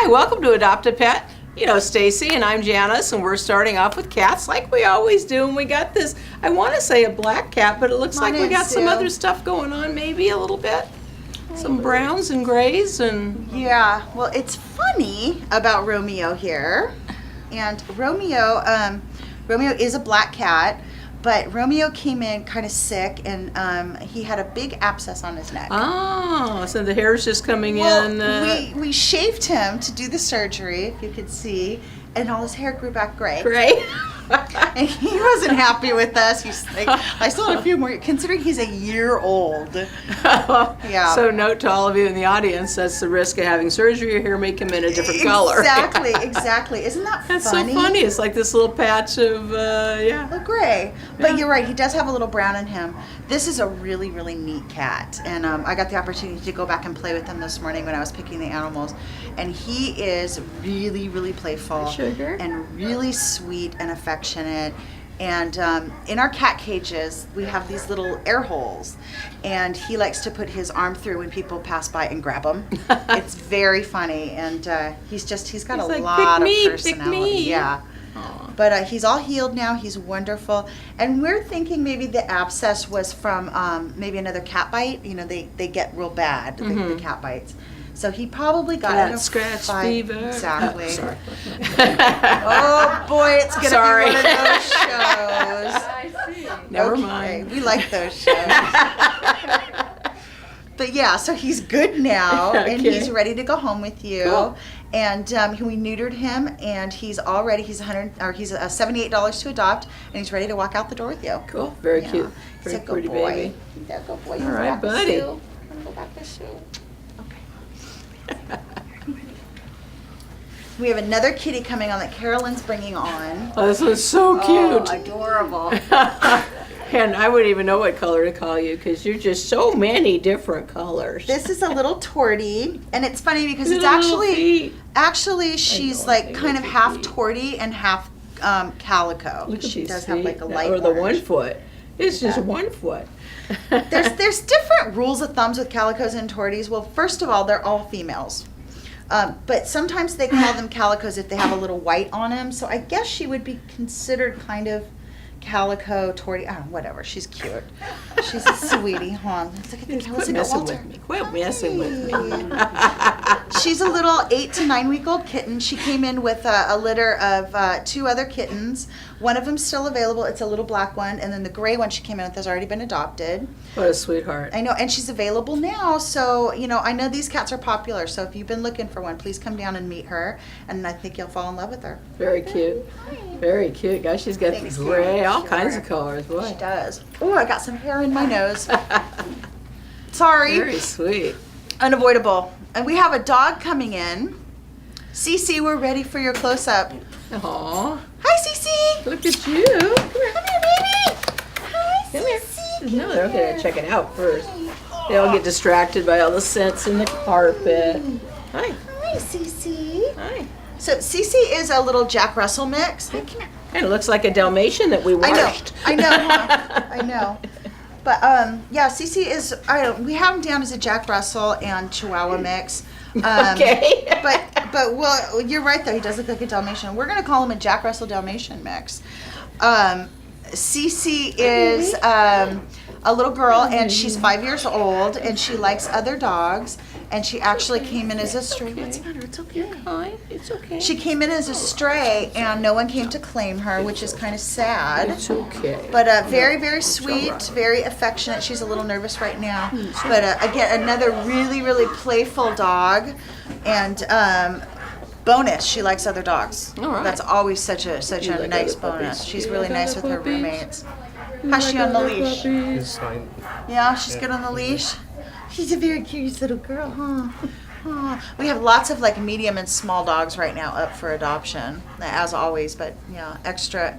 Hi, welcome to Adopt a Pet. You know, Stacy and I'm Janice, and we're starting off with cats like we always do. And we got this, I want to say a black cat, but it looks like we got some other stuff going on, maybe a little bit. Some browns and grays and... Yeah, well, it's funny about Romeo here. And Romeo is a black cat, but Romeo came in kind of sick, and he had a big abscess on his neck. Oh, so the hair's just coming in. We shaved him to do the surgery, if you could see, and all his hair grew back gray. Gray? And he wasn't happy with us. He's like, I still had a few more, considering he's a year old. Yeah. So note to all of you in the audience, that's the risk of having surgery. Your hair may come in a different color. Exactly. Isn't that funny? That's so funny. It's like this little patch of, gray. But you're right, he does have a little brown in him. This is a really, really neat cat. And I got the opportunity to go back and play with him this morning when I was picking the animals. And he is really, really playful. Sugar. And really sweet and affectionate. And in our cat cages, we have these little air holes, and he likes to put his arm through when people pass by and grab them. It's very funny, and he's got a lot of personality. Pick me. Yeah. Aww. But he's all healed now. He's wonderful, and we're thinking maybe the abscess was from maybe another cat bite. You know, they get real bad, the cat bites. So he probably got that scratch fever. Exactly. Sorry. Oh boy, it's gonna be one of those shows. I see. Never mind. We like those shows. But yeah, so he's good now, and he's ready to go home with you. Cool. And we neutered him, and he's $78 to adopt, and he's ready to walk out the door with you. Cool. Very cute. Very pretty baby. He's a good boy. All right, buddy. Go back to Sue. We have another kitty coming on that Carolyn's bringing on. Oh, this one's so cute. Oh, adorable. And I wouldn't even know what color to call you because you're just so many different colors. This is a little tortie, and it's funny because it's actually she's like kind of half tortie and half calico. Look, she does have like a light or the orange. 1 foot. It's just 1 foot. There's different rules of thumbs with calicos and torties. Well, first of all, they're all females. But sometimes they call them calicos if they have a little white on them. So I guess she would be considered kind of calico, tortie, whatever. She's cute. She's a sweetie, huh? Quit messing with me. Quit messing with me. She's a little 8 to 9 week old kitten. She came in with a litter of 2 other kittens. One of them's still available. It's a little black one, and then the gray one she came in with has already been adopted. What a sweetheart. I know, and she's available now. So, you know, I know these cats are popular. So if you've been looking for one, please come down and meet her, and I think you'll fall in love with her. Very cute. Very cute. Gosh, she's got the gray, all kinds of colors. Boy. She does. Oh, I got some hair in my nose. Sorry. Very sweet. Unavoidable. And we have a dog coming in. CeCe, we're ready for your close-up. Aw. Hi, CeCe. Look at you. Come here. Come here, baby. Hi, Come CeCe. here. No, they're okay to check it out first. They all get distracted by all the scents in the carpet. Hi. Hi, CeCe. Hi. So CeCe is a little Jack Russell mix. Hey, come here. Kind of looks like a Dalmatian that we washed. I know. Huh? I know. But yeah, CeCe is. We have him down as a Jack Russell and Chihuahua mix. Okay. but well, you're right though. He does look like a Dalmatian. We're gonna call him a Jack Russell Dalmatian mix. CeCe is a little girl, and she's 5 years old, and she likes other dogs. And she actually came in as a stray. What's the matter? It's okay. Hi. It's okay. She came in as a stray, and no one came to claim her, which is kind of sad. It's okay. But very, very sweet, very affectionate. She's a little nervous right now. But again, another really, really playful dog. And bonus, she likes other dogs. All right. That's always such a like nice other puppies? bonus. She's You really like nice other with her puppies? roommates. How's she on the leash? It's fine. Yeah, she's good on the leash. She's a very curious little girl, huh? We have lots of like medium and small dogs right now up for adoption, as always. But yeah, extra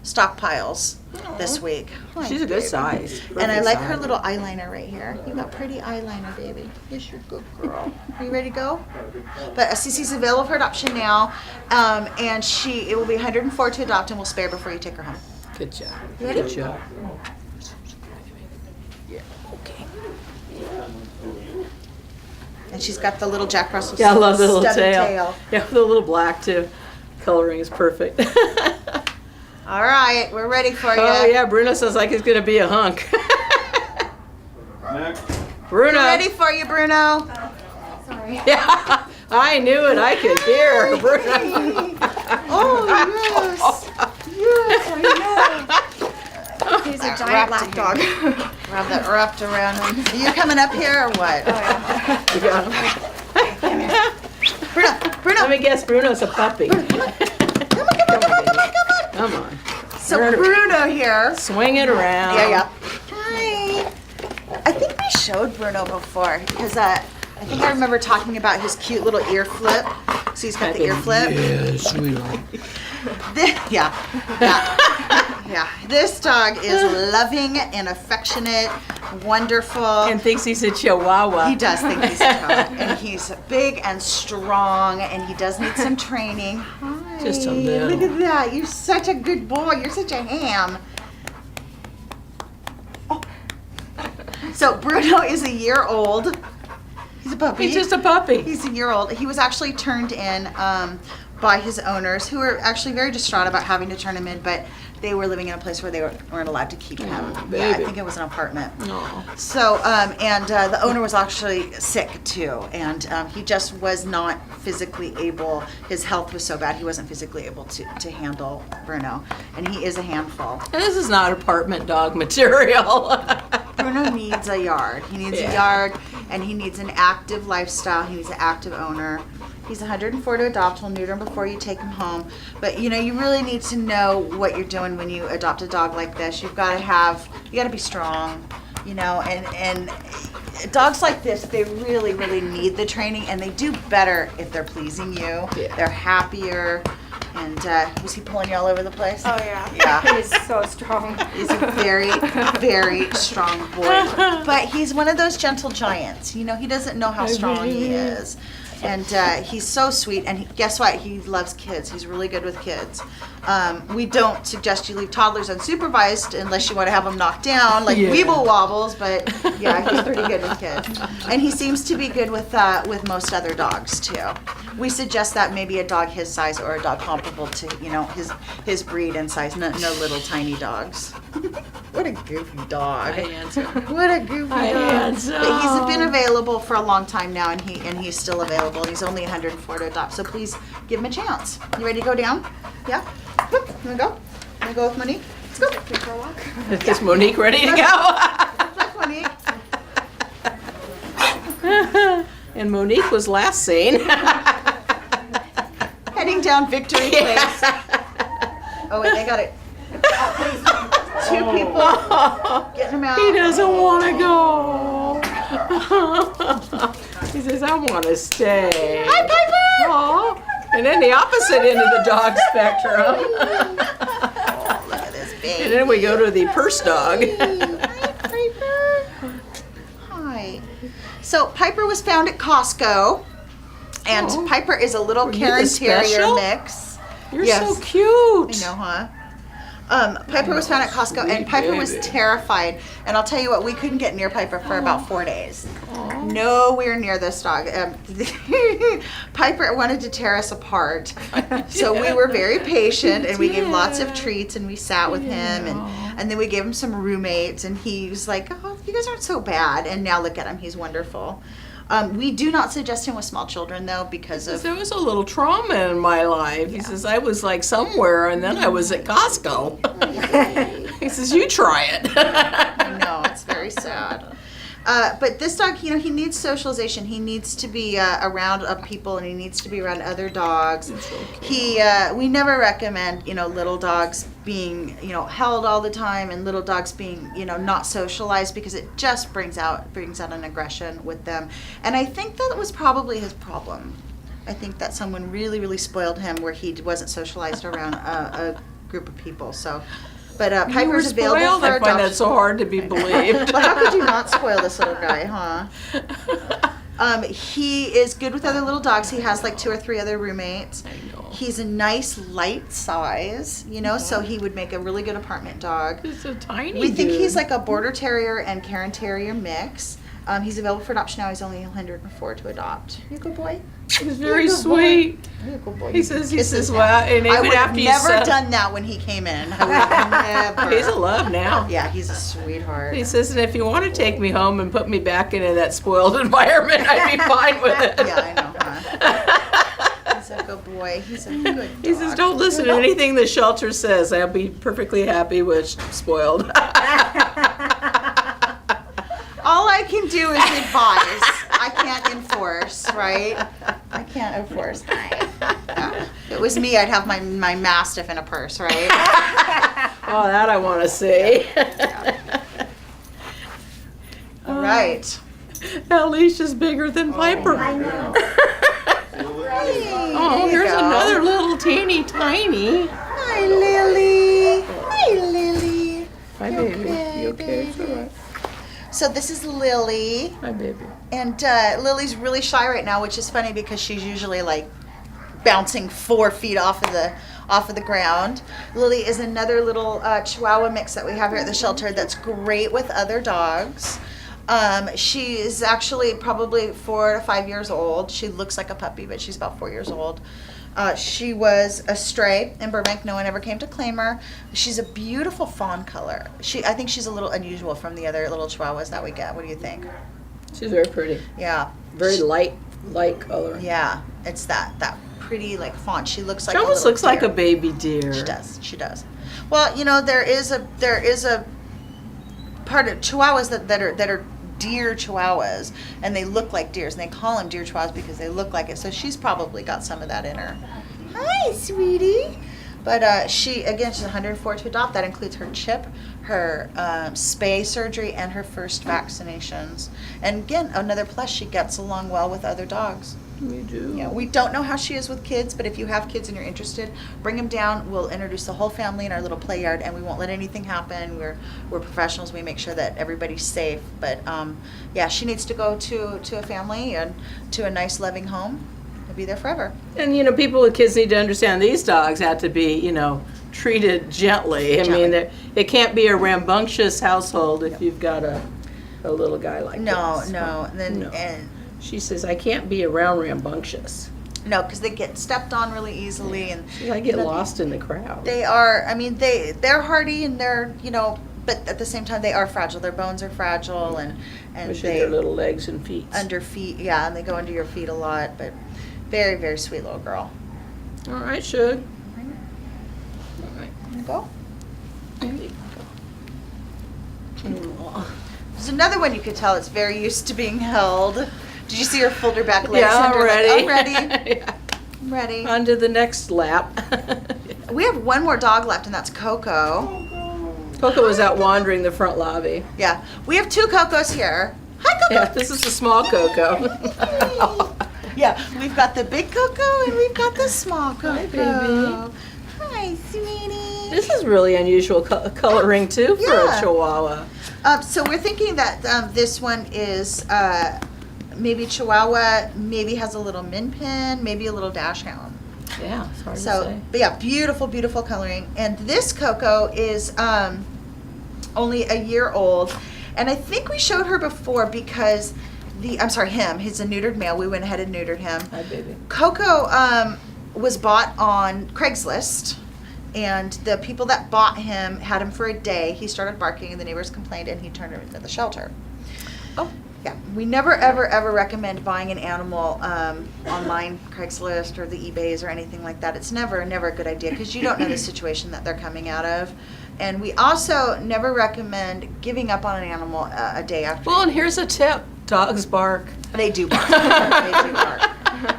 stockpiles this week. Hi, She's a good baby. size. And I like her Perfect little eyeliner right here. You got pretty eyeliner, baby. Yes, you're a good girl. Are you ready to go? But CeCe's available for adoption now, and it will be $104 to adopt, and we'll spare before you take her home. size. Good job. You ready? Good job. Yeah. Okay. And she's got the little Jack Russell Yeah, I love the little stubby tail. Yeah, the little black too. Coloring is perfect. All right, we're ready for you. Oh yeah, Bruno sounds like he's gonna be a hunk. Next. Bruno. We're ready for you, Bruno. Sorry. Yeah, I knew it. I could hear Bruno. Oh, yes. Yes, I know. He's a Wrapped giant black in dog. Have that wrapped around him. Are you coming up here or what? Bruno. Let me guess, Bruno's a puppy. Come on. So Bruno here. Swing it around. Yeah. Hi. I think we showed Bruno before because I think I remember talking about his cute little ear flip. So he's got the ear flip. Yeah, sweetheart. Yeah. This dog is loving and affectionate, wonderful. And thinks he's a chihuahua. He does think he's a dog, and he's big and strong, and he does need some training. Hi. Just a little. Look at that. You're such a good boy. You're such a ham. Oh. So Bruno is a year old. He's a puppy. He's just a puppy. He's a year old. He was actually turned in by his owners, who were actually very distraught about having to turn him in, but they were living in a place where they weren't allowed to keep him. Yeah, I baby. think it was an apartment. No. So, the owner was actually sick too, and he just was not physically able, his health was so bad, he wasn't physically able to handle Bruno, and he is a handful. And this is not apartment dog material. Bruno needs a yard. He needs a yard, and he needs an active lifestyle. He needs an active owner. He's 104 to adopt. We'll neuter him before you take him home. But you really need to know what you're doing when you adopt a dog like this. You got to be strong, and dogs like this, they really, really need the training, and they do better if they're pleasing you. Yeah. They're happier. And was he pulling you all over the place? Oh yeah. Yeah. He's so strong. He's a very, very strong boy. But he's one of those gentle giants. He doesn't know how strong he is. And he's so sweet. And guess what? He loves kids. He's really good with kids. We don't suggest you leave toddlers unsupervised unless you want to have them knocked down, like weeble wobbles. But yeah, he's pretty good with kids. And he seems to be good with most other dogs too. We suggest that maybe a dog his size or a dog comparable to his breed and size. No little tiny dogs. What a goofy dog. What a goofy dog. But he's been available for a long time now, and he's still available. He's only 104 to adopt, so please give him a chance. You ready to go down? Yeah? Whoop, you wanna go? You wanna go with Monique? Let's go. Go for a walk. Is Monique ready to go? Look, Monique. And Monique was last seen. Heading down Victory Place. Oh, wait, they got it. Two people getting him out. He doesn't want to go. He says, I want to stay. Hi, Piper! Aw. And then the opposite end of the dog spectrum. Oh, look at this baby. And then we go to the purse dog. Hi, Piper. Hi. So Piper was found at Costco, and Piper is a little Were you Karen the Terrier special? mix. You're Yes. so cute. I know, huh? Piper was found at Costco, and Piper was terrified. And I'll tell you what, we couldn't get near Piper for about 4 days. Nowhere near this dog. Piper wanted to tear us apart. So we were very patient, and we gave lots of treats, and we sat with him, and then we gave him some roommates, and he was like, oh, you guys aren't so bad. And now look at him, he's wonderful. We do not suggest him with small children, though, because of... There was a little trauma in my life. He says, I was like somewhere, and then I was at Costco. He says, you try it. I know, it's very sad. But this dog, he needs socialization. He needs to be around people, and he needs to be around other dogs. We never recommend, little dogs being, held all the time, and little dogs being, not socialized, because it just brings out an aggression with them. And I think that was probably his problem. I think that someone really, really spoiled him where he wasn't socialized around a group of people. So. But Piper's available Spoiled? for I find adoption. that so hard to be believed. Well, how could you not spoil this little guy, huh? He is good with other little dogs. He has like 2 or 3 other roommates. I know. He's a nice light size, so he would make a really good apartment dog. It's a tiny We think dude. he's like a Border Terrier and Karen Terrier mix. He's available for adoption now. He's only 104 to adopt. You good boy? He's very sweet. You good boy. He says, well, and I even would have after you never said, done that when he came in. I would have never. he's a love now. Yeah, he's a sweetheart. He says, and if you want to take me home and put me back into that spoiled environment, I'd be fine with it. Yeah, I know, huh? He's a good boy. He's a good dog. He says, don't listen to anything the shelter says. I'll be perfectly happy with spoiled. All I can do is advise. I can't enforce, right? I can't enforce. Yeah. If it was me, I'd have my Mastiff in a purse, right? Oh, that I want to see. All right. Alicia's bigger than Piper. I know. Oh, here's another little teeny tiny. Hi, Lily. Hi, Lily. Hi, You baby. okay, You okay? It's baby? all right. So this is Lily, Hi, baby. and Lily's really shy right now, which is funny because she's usually like bouncing 4 feet off of the ground. Lily is another little Chihuahua mix that we have here at the shelter that's great with other dogs. She is actually probably 4 to 5 years old. She looks like a puppy, but she's about 4 years old. She was a stray in Burbank. No one ever came to claim her. She's a beautiful fawn color. I think she's a little unusual from the other little Chihuahuas that we get. What do you think? She's very pretty. Yeah. Very light color. Yeah, it's that pretty like fawn. She looks like She almost looks like a baby deer. She does. Well, you know, there is a part of Chihuahuas that are deer Chihuahuas, and they look like deers, and they call them deer Chihuahuas because they look like it. So she's probably got some of that in her. Hi, sweetie. But she's 104 to adopt. That includes her chip, her spay surgery, and her first vaccinations. And again, another plus, she gets along well with other dogs. We do. Yeah, we don't know how she is with kids, but if you have kids and you're interested, bring them down. We'll introduce the whole family in our little play yard, and we won't let anything happen. We're professionals. We make sure that everybody's safe. But yeah, she needs to go to a family and to a nice, loving home. We'll be there forever. And you know, people with kids need to understand these dogs have to be, you know, treated gently. I mean, it can't be a rambunctious household if you've got a little guy like No, this. no, and then No. and She says, I can't be around rambunctious. no, because they get stepped on really easily, and I get lost in the crowd. they are. I mean, they're hardy and they're, you know, but at the same time they are fragile. Their bones are fragile, and Especially they their little legs and feet. under feet, yeah, and they go under your feet a lot. But very, very sweet little girl. All right, Shug. All right. You go. There you go. There's another one you could tell it's very used to being held. Did you see her fold her back legs? Yeah, I'm under, ready. Like, I'm ready. Yeah. I'm ready. On to the next lap. We have one more dog left, and that's Coco. Coco was out wandering the front lobby. Yeah, we have 2 Cocos here. Hi, Coco. Yeah, this is the small Coco. Yeah, we've got the big Coco and we've got the small Coco. Hi, baby. Hi, sweetie. This is really unusual coloring too for Yeah. a Chihuahua. So we're thinking that this one is maybe Chihuahua, maybe has a little min pin, maybe a little dachshund. Yeah, it's hard to So, say. but yeah, beautiful, beautiful coloring. And this Coco is only a year old. And I think we showed her before because him, he's a neutered male. We went ahead and neutered him. Hi, baby. Coco was bought on Craigslist. And the people that bought him had him for a day. He started barking and the neighbors complained and he turned him into the shelter. Oh. Yeah, we never, ever, ever recommend buying an animal online, Craigslist or the eBays or anything like that. It's never a good idea because you don't know the situation that they're coming out of. And we also never recommend giving up on an animal a day after. Well, and here's a tip. Dogs bark. They do bark. They do bark.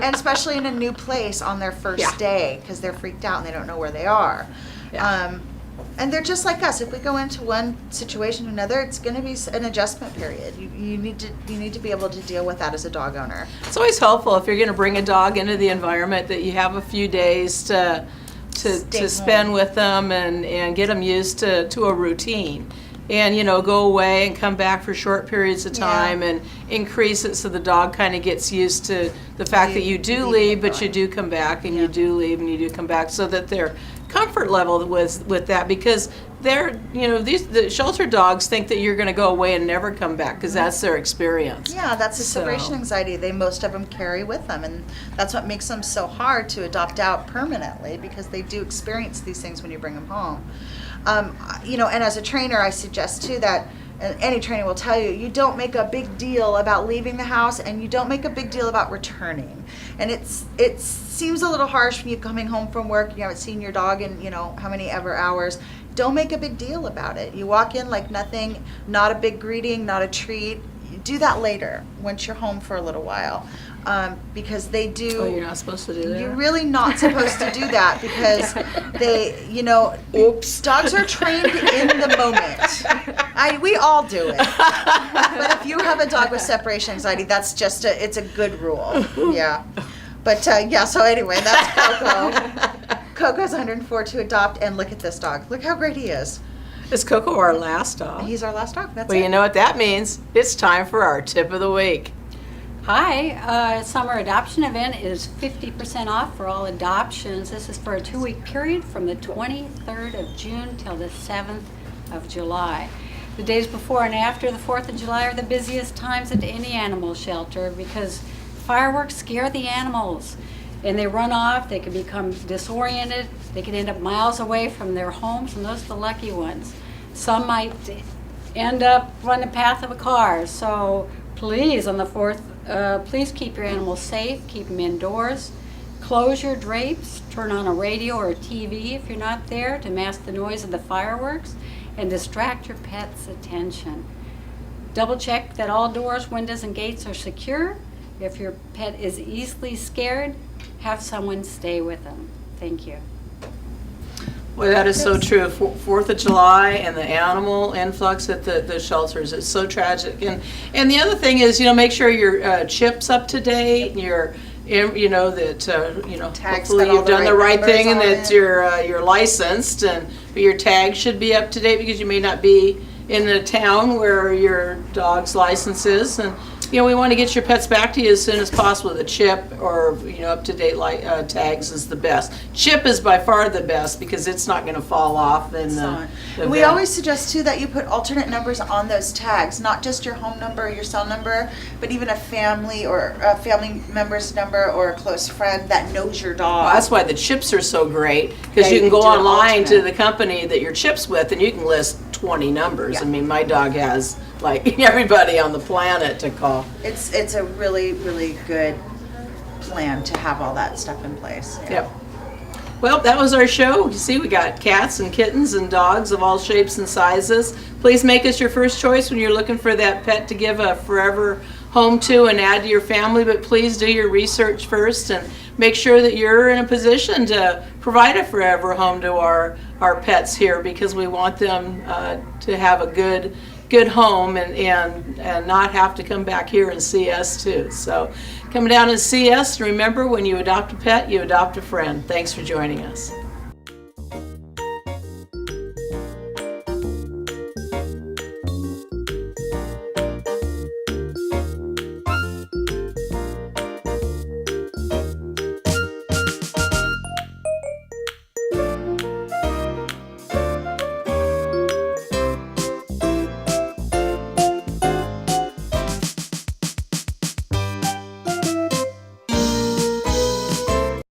And especially in a new place on their first day because they're freaked out and they don't know where they are. Yeah. And they're just like us. If we go into one situation to another, it's going to be an adjustment period. You need to be able to deal with that as a dog owner. It's always helpful if you're going to bring a dog into the environment that you have a few days to spend with them and get them used to a routine. And, you know, go away and come back for short periods of time and increase it so the dog kind of gets used to the fact that you do leave, but you do come back, and you do leave and you do come back, so that they're comfort level with that, because they're, the shelter dogs think that you're going to go away and never come back because that's their experience. Yeah, that's the So- separation anxiety most of them carry with them, and that's what makes them so hard to adopt out permanently, because they do experience these things when you bring them home. And as a trainer, I suggest too that, and any trainer will tell you, you don't make a big deal about leaving the house, and you don't make a big deal about returning. And it seems a little harsh when you're coming home from work and you haven't seen your dog in how many ever hours. Don't make a big deal about it. You walk in like nothing, not a big greeting, not a treat. You do that later once you're home for a little while, because they do. Oh, you're not supposed to do that? You're really not supposed to do that, because they, Oops. dogs are trained in the moment. We all do it. But if you have a dog with separation anxiety, that's just it's a good rule. Yeah. But so anyway, that's Coco. Coco's 104 to adopt, and look at this dog. Look how great he is. Is Coco our last dog? He's our last dog. That's Well, it. you know what that means? It's time for our tip of the week. Hi, summer adoption event is 50% off for all adoptions. This is for a 2-week period from the 23rd of June till the 7th of July. The days before and after the 4th of July are the busiest times at any animal shelter, because fireworks scare the animals and they run off. They can become disoriented. They can end up miles away from their homes, and those are the lucky ones. Some might end up on the path of a car. So please, on the 4th, please keep your animals safe, keep them indoors. Close your drapes, turn on a radio or a TV if you're not there to mask the noise of the fireworks, and distract your pet's attention. Double check that all doors, windows, and gates are secure. If your pet is easily scared, have someone stay with them. Thank you. Well, that is so true. 4th of July and the animal influx at the shelters is so tragic. And the other thing is, make sure your chip's up to date. Tags hopefully got all you've done the right numbers thing, and on that it. you're licensed, but your tag should be up to date, because you may not be in a town where your dog's license is. And we want to get your pets back to you as soon as possible. The chip or up-to-date tags is the best. Chip is by far the best, because it's not going to fall off in the And we event. always suggest too that you put alternate numbers on those tags, not just your home number or your cell number, but even a family member's number or a close friend that knows your dog. Well, that's why the chips are so great, because Yeah, you can you go can do an online to alternate. the company that your chip's with, and you can list 20 numbers. Yeah. I mean, my dog has like everybody on the planet to call. It's a really, really good plan to have all that stuff in place. Yeah. Yep. Well, that was our show. You see, we got cats and kittens and dogs of all shapes and sizes. Please make us your first choice when you're looking for that pet to give a forever home to and add to your family. But please do your research first and make sure that you're in a position to provide a forever home to our pets here, because we want them to have a good home and not have to come back here and see us too. So come down and see us. Remember, when you adopt a pet, you adopt a friend. Thanks for joining us.